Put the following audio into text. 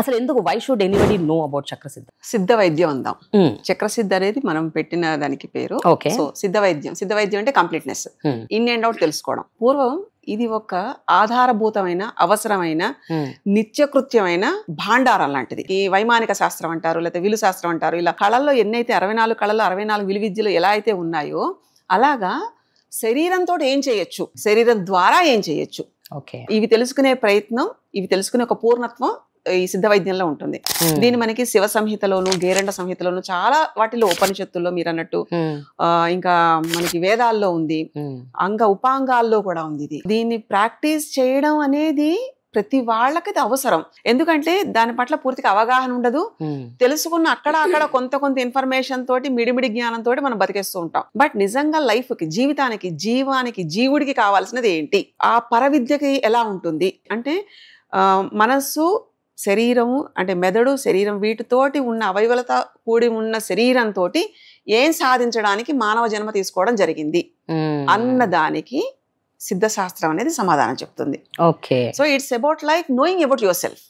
అసలు ఎందుకు why should anybody know about Chakrasiddh? సిద్ధ వైద్యం అందాం. చక్రసిద్ధ అనేది మనం పెట్టిన దానికి పేరు. ఓకే. సో సిద్ధ వైద్యం అంటే కంప్లీట్నెస్, ఇన్ అండ్ అవుట్ తెలుసుకోవడం. పూర్వం ఇది ఒక ఆధారభూతమైన, అవసరమైన, నిత్యకృత్యమైన భాండారం లాంటిది. ఈ వైమానిక శాస్త్రం అంటారు, లేకపోతే విలు శాస్త్రం అంటారు. ఇలా కళల్లో ఎన్నైతే 64 కళల్లో 64 విలు విద్యలు ఎలా అయితే ఉన్నాయో అలాగా శరీరంతో ఏం చేయొచ్చు, శరీరం ద్వారా ఏం చేయొచ్చు, ఇవి తెలుసుకునే ప్రయత్నం, ఇవి తెలుసుకునే ఒక పూర్ణత్వం ఈ సిద్ధ వైద్యంలో ఉంటుంది. దీన్ని మనకి శివ సంహితలోను, గేరండ సంహితలోను, చాలా వాటిలో, ఉపనిషత్తుల్లో మీరు అన్నట్టు, ఇంకా మనకి వేదాల్లో ఉంది, ఉపాంగాల్లో కూడా ఉంది. దీన్ని ప్రాక్టీస్ చేయడం అనేది ప్రతి వాళ్ళకి అవసరం. ఎందుకంటే దాని పట్ల పూర్తిగా అవగాహన ఉండదు. తెలుసుకున్న అక్కడ కొంత ఇన్ఫర్మేషన్ తోటి, మిడిమిడి జ్ఞానంతో మనం బతికేస్తూ ఉంటాం. బట్ నిజంగా లైఫ్ కి, జీవానికి, జీవుడికి కావాల్సినది ఏంటి, ఆ పరవిద్యకి ఎలా ఉంటుంది అంటే, మనస్సు, శరీరము అంటే మెదడు, శరీరం, వీటితోటి ఉన్న అవయవలతో కూడి ఉన్న శరీరంతో ఏం సాధించడానికి మానవ జన్మ తీసుకోవడం జరిగింది అన్నదానికి సిద్ధశాస్త్రం అనేది సమాధానం చెప్తుంది. Okay. So it's about like knowing about your self.